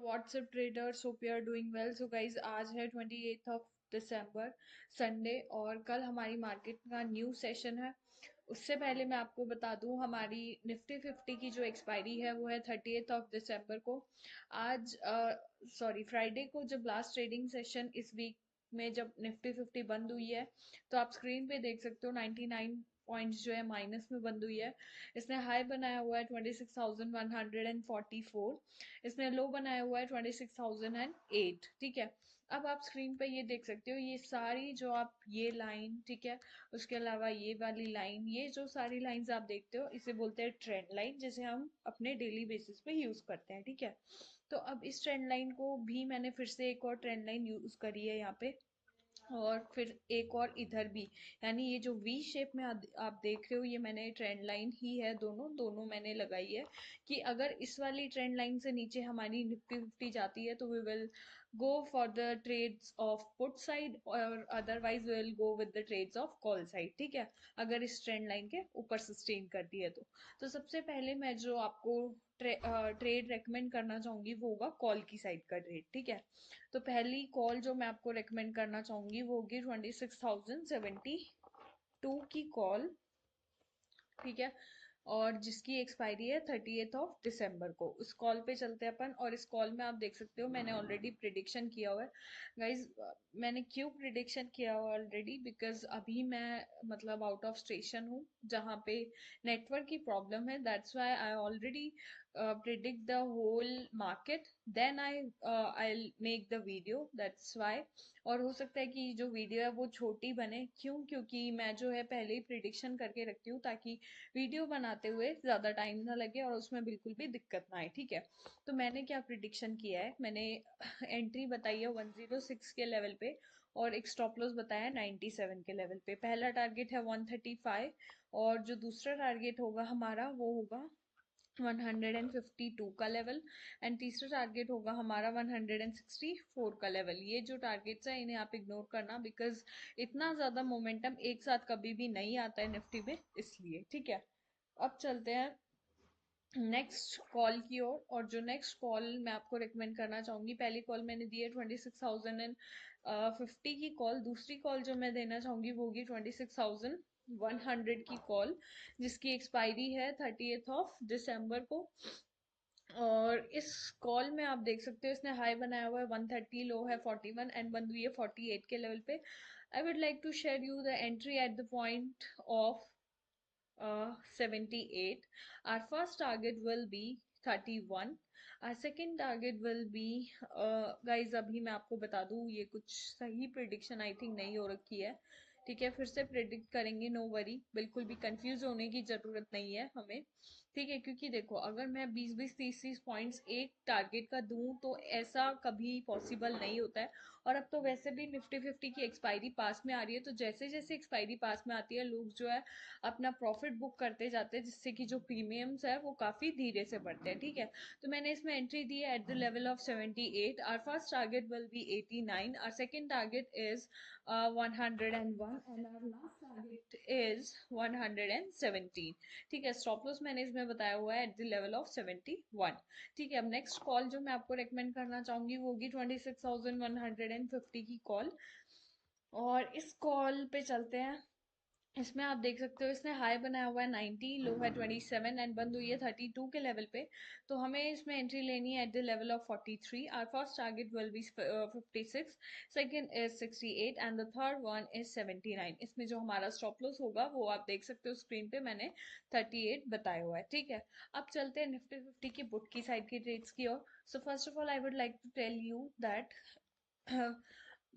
WhatsApp traders hope you are doing well. So guys आज है 28 दिसंबर Sunday और कल हमारी मार्केट का न्यू सेशन है। उससे पहले मैं आपको बता दूं हमारी निफ्टी 50 की जो एक्सपायरी है वो है 30 दिसंबर को। आज सॉरी फ्राइडे को जब लास्ट ट्रेडिंग सेशन इस वीक में जब निफ्टी 50 बंद हुई है तो आप स्क्रीन पे देख सकते हो 99 पॉइंट्स जो है माइनस में बंद हुई है। इसने हाई बनाया हुआ है 26,144। इसने लो बनाया हुआ है 26,008। ठीक है, अब आप स्क्रीन पे ये देख सकते हो ये सारी जो आप ये लाइन, ठीक है, उसके अलावा ये वाली लाइन, ये जो सारी लाइंस आप देखते हो इसे बोलते हैं ट्रेंड लाइन, जिसे हम अपने डेली बेसिस पे यूज करते हैं। ठीक है, तो अब इस ट्रेंड लाइन को भी मैंने फिर से एक और ट्रेंड लाइन यूज करी है यहाँ पे, और फिर एक और इधर भी, यानी ये जो वी शेप में आप देख रहे हो ये मैंने ट्रेंड लाइन ही है, दोनों दोनों मैंने लगाई है कि अगर इस वाली ट्रेंड लाइन से नीचे हमारी निफ्टी 50 जाती है तो we will go for the trades of put side और otherwise we will go with the trades of call side. ठीक है, अगर इस ट्रेंड लाइन के ऊपर सस्टेन करती है तो सबसे पहले मैं जो आपको ट्रेड रेकमेंड करना चाहूंगी वो होगा कॉल की साइड का ट्रेड। ठीक है, तो पहली कॉल जो मैं आपको रेकमेंड करना चाहूंगी वो होगी 26,072 की कॉल। ठीक है, और जिसकी एक्सपायरी है 30 दिसंबर को। उस कॉल पे चलते हैं अपन, और इस कॉल में आप देख सकते हो मैंने ऑलरेडी प्रिडिक्शन किया हुआ है गाइज। मैंने क्यों प्रिडिक्शन किया हुआ ऑलरेडी, बिकॉज अभी मैं मतलब आउट ऑफ स्टेशन हूँ जहाँ पे नेटवर्क की प्रॉब्लम है। That's why I already predict the whole market, then I'll make the video, that's why। और हो सकता है कि जो वीडियो है वो छोटी बने, क्यों, क्योंकि मैं जो है पहले ही प्रिडिक्शन करके रखती हूँ ताकि वीडियो बनाते हुए ज्यादा टाइम ना लगे और उसमें बिल्कुल भी दिक्कत ना आए। ठीक है, तो मैंने क्या प्रिडिक्शन किया है, मैंने एंट्री बताई है 106 के लेवल पे और एक स्टॉप लॉस बताया 97 के लेवल पे। पहला टारगेट है 135 और जो दूसरा टारगेट होगा हमारा वो होगा 152 का लेवल, एंड तीसरा टारगेट होगा हमारा 164 का लेवल। ये जो टारगेट्स है इन्हें आप इग्नोर करना, बिकॉज इतना ज्यादा मोमेंटम एक साथ कभी भी नहीं आता है निफ्टी में, इसलिए। ठीक है, अब चलते हैं नेक्स्ट कॉल की ओर। और जो नेक्स्ट कॉल मैं आपको रिकमेंड करना चाहूंगी, पहली कॉल मैंने दी है 26,050 की कॉल। दूसरी कॉल जो मैं देना चाहूंगी वो होगी 26,100 की कॉल, जिसकी एक्सपायरी है 30 दिसंबर को। और इस कॉल में आप देख सकते हो इसने हाई बनाया हुआ है 130, लो है 41 एंड बंद हुई है 48 के लेवल पे। I would like to share you the entry at the point of 78। Our first target will be 31। Our second target will be guys, अभी मैं आपको बता दूं ये कुछ सही प्रिडिक्शन आई थिंक नहीं हो रखी है। ठीक है, फिर से प्रिडिक्ट करेंगे, नो वरी, बिल्कुल भी कंफ्यूज होने की जरूरत नहीं है हमें। ठीक है, क्योंकि देखो अगर मैं 20-20 30-30 पॉइंट्स एक टारगेट का दूं तो ऐसा कभी पॉसिबल नहीं होता है। और अब तो वैसे भी निफ्टी 50 की एक्सपायरी पास में आ रही है, तो जैसे जैसे एक्सपायरी पास में आती है लोग जो है अपना प्रॉफिट बुक करते जाते हैं, जिससे कि जो प्रीमियम्स है वो काफी धीरे से बढ़ते हैं। ठीक है, तो मैंने इसमें एंट्री दी है at the level of 78। Our first target will be 89, our second target is 101 and our last target is 117। ठीक है, स्टॉप लॉस मैंने इसमें बताया हुआ है एट द लेवल ऑफ 71। ठीक है, अब नेक्स्ट कॉल जो मैं आपको रेकमेंड करना चाहूंगी वो होगी 26,150 की कॉल। और इस कॉल पे चलते हैं। इसमें आप देख सकते हो इसने हाई बनाया हुआ है 90, लो है 27 एंड बंद हुई है 32 के लेवल पे। तो हमें इसमें एंट्री लेनी है at the level of 43। Our first target will be 56, second is 68 and the third one is 79। इसमें जो हमारा स्टॉप लॉस होगा वो आप देख सकते हो स्क्रीन पे, मैंने 38 बताया हुआ है। ठीक है, अब चलते हैं निफ्टी 50 की पुट की साइड की ट्रेड्स की ओर। So first of all I would like to tell you that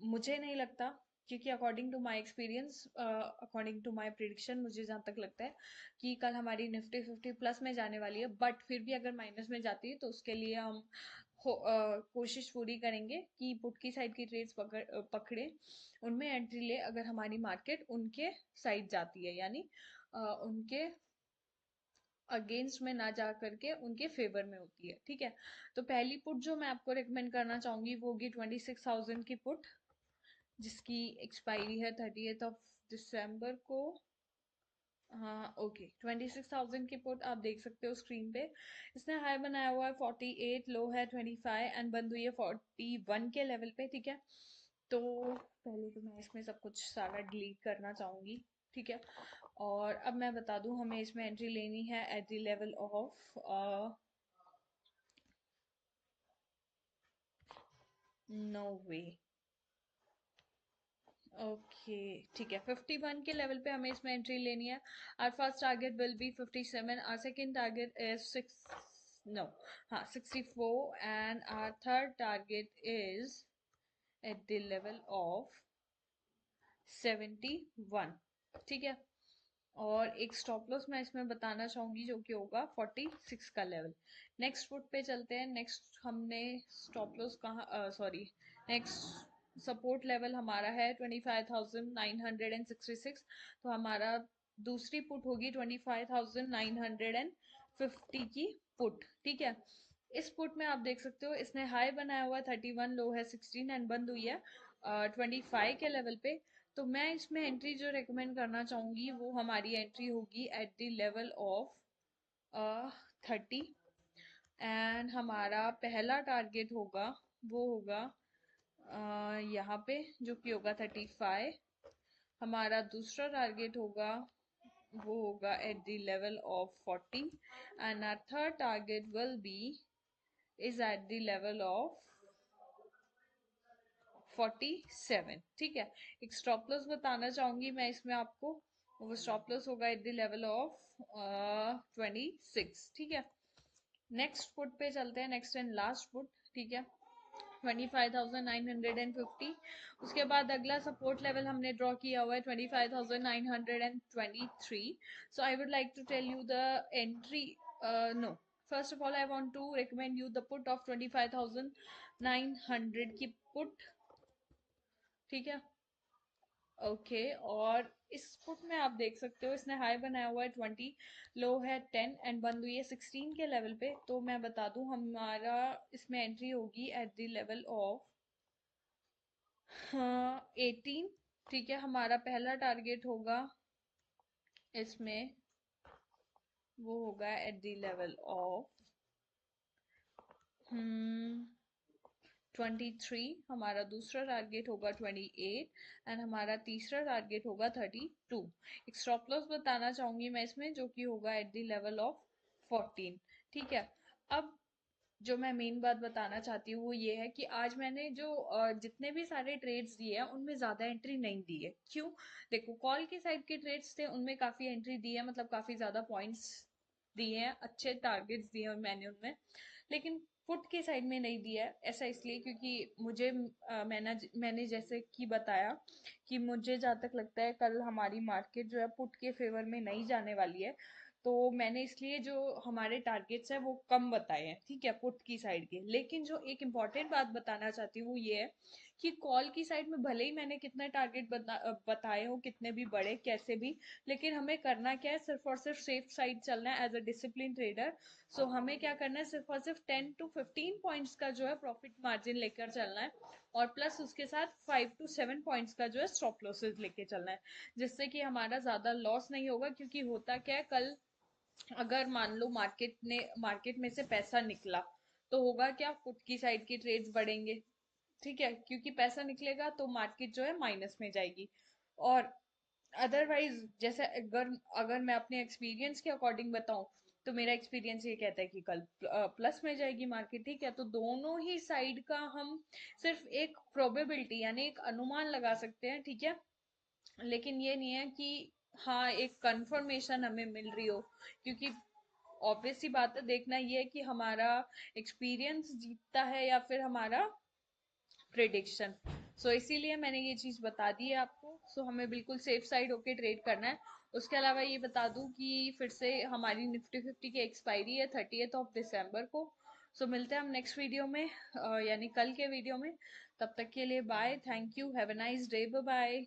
मुझे नहीं लगता, क्योंकि according to my experience, according to my prediction, मुझे जहाँ तक लगता है कि कल हमारी निफ्टी 50 प्लस में जाने वाली है। बट फिर भी अगर माइनस में जाती है तो उसके लिए हम कोशिश पूरी करेंगे कि पुट की साइड की ट्रेड्स पकड़े, उनमें एंट्री ले अगर हमारी मार्केट उनके साइड जाती है, यानी उनके अगेंस्ट में ना जा करके उनके फेवर में होती है। ठीक है, तो पहली पुट जो मैं आपको रिकमेंड करना चाहूंगी वो होगी 26,000 की पुट, जिसकी एक्सपायरी है 30 दिसंबर को। हाँ ओके, 26,000 की पुट आप देख सकते हो स्क्रीन पे। इसने हाई बनाया हुआ है 48, लो है 25 एंड बंद हुई है 41 के लेवल पे, ठीक है। तो पहले तो मैं इसमें सब कुछ सारा डिलीट करना चाहूंगी, ठीक है। और अब मैं बता दूं, हमें इसमें एंट्री लेनी है at the level of no way. Okay, ठीक है, 51 के लेवल पे हमें इसमें एंट्री लेनी है। Our first target will be 57, our second target is 6, no, हाँ 64 and our third target is at the level of 71, ठीक है। और एक स्टॉप लॉस मैं इसमें बताना चाहूंगी जो कि होगा 46 का लेवल। नेक्स्ट फुट पे चलते हैं। नेक्स्ट हमने स्टॉप लॉस कहाँ, सॉरी, नेक्स्ट सपोर्ट लेवल हमारा है 25,966। तो हमारा दूसरी पुट होगी 25,950 की पुट, ठीक है। इस पुट में आप देख सकते हो इसने हाई बनाया हुआ है 31, लो है 16 एंड बंद हुई है 25 के लेवल पे। तो मैं इसमें एंट्री जो रेकमेंड करना चाहूंगी वो हमारी एंट्री होगी eight the level of 30 and हमारा पहला टारगेट होगा, वो होगा यहाँ पे, जो कि होगा 35। हमारा दूसरा टारगेट होगा, वो होगा at the level of 40 and our third target will be is at the level of 47, ठीक है। एक स्टॉप लॉस बताना चाहूंगी मैं इसमें आपको, वो स्टॉप लॉस होगा एट द लेवल ऑफ 26, ठीक है। नेक्स्ट फुट पे चलते हैं, नेक्स्ट एंड लास्ट फुट, ठीक है, 25,950। उसके बाद अगला सपोर्ट लेवल हमने ड्रॉ किया हुआ है 25,923। So I would like to tell you the entry, no, first of all I want to recommend you the put of 25,900 की पुट, ठीक है। ओके, और इस फुट में आप देख सकते हो इसने हाई बनाया हुआ है 20, लो है 10 एंड बंद हुई है 16 के लेवल पे। तो मैं बता दूं हमारा इसमें एंट्री होगी एट द लेवल ऑफ 18, ठीक है। हमारा पहला टारगेट होगा इसमें, वो होगा एट द लेवल ऑफ 23। हमारा दूसरा टारगेट होगा 28 एंड हमारा तीसरा टारगेट होगा 32। एक स्टॉप लॉस बताना चाहूंगी मैं इसमें, जो कि होगा एट द लेवल ऑफ 14, ठीक है। अब जो मैं मेन बात बताना चाहती हूँ वो ये है कि आज मैंने जो जितने भी सारे ट्रेड्स दिए हैं उनमें ज्यादा एंट्री नहीं दी है। क्यों? देखो, कॉल की साइड के ट्रेड्स थे उनमें काफी एंट्री दी है, मतलब काफी ज्यादा पॉइंट्स दिए हैं, अच्छे टारगेट्स दिए हैं मैंने उनमें। लेकिन पुट की साइड में नहीं दिया है, ऐसा इसलिए क्योंकि मुझे मैंने जैसे कि बताया कि मुझे जहाँ तक लगता है कल हमारी मार्केट जो है पुट के फेवर में नहीं जाने वाली है। तो मैंने इसलिए जो हमारे टारगेट्स हैं वो कम बताए हैं, ठीक है, पुट की साइड के। लेकिन जो एक इम्पॉर्टेंट बात बताना चाहती हूँ वो ये है कि कॉल की साइड में भले ही मैंने कितने टारगेट बताए हो, कितने भी बड़े कैसे भी, लेकिन हमें करना क्या है, सिर्फ और सिर्फ सेफ साइड चलना है एज अ डिसिप्लिन ट्रेडर। सो हमें क्या करना है, सिर्फ और सिर्फ 10 to 15 पॉइंट्स का जो है प्रॉफिट मार्जिन लेकर चलना है, और प्लस उसके साथ 5 to 7 पॉइंट्स का जो है स्टॉप लॉसेस लेके चलना है, जिससे कि हमारा ज्यादा लॉस नहीं होगा। क्योंकि होता क्या है, कल अगर मान लो मार्केट में से पैसा निकला तो होगा क्या, पुट की साइड की ट्रेड्स बढ़ेंगे, ठीक है, क्योंकि पैसा निकलेगा तो मार्केट जो है माइनस में जाएगी। और अदरवाइज जैसे अगर अगर मैं अपने एक्सपीरियंस के अकॉर्डिंग बताऊं तो मेरा एक्सपीरियंस ये कहता है कि कल प्लस में जाएगी मार्केट, ठीक है। तो दोनों ही साइड का हम सिर्फ एक प्रोबेबिलिटी यानी एक अनुमान लगा सकते हैं, ठीक है। लेकिन ये नहीं है कि हाँ एक कंफर्मेशन हमें मिल रही हो, क्योंकि ऑब्वियस सी बात है, देखना ये है कि हमारा एक्सपीरियंस जीतता है या फिर हमारा प्रिडिक्शन। सो इसीलिए मैंने ये चीज बता दी है आपको। सो हमें बिल्कुल सेफ साइड होके ट्रेड करना है। उसके अलावा ये बता दूं कि फिर से हमारी निफ्टी 50 की एक्सपायरी है 30th of December को। सो मिलते हैं हम नेक्स्ट वीडियो में, यानी कल के वीडियो में। तब तक के लिए bye, thank you, have a nice day, bye bye.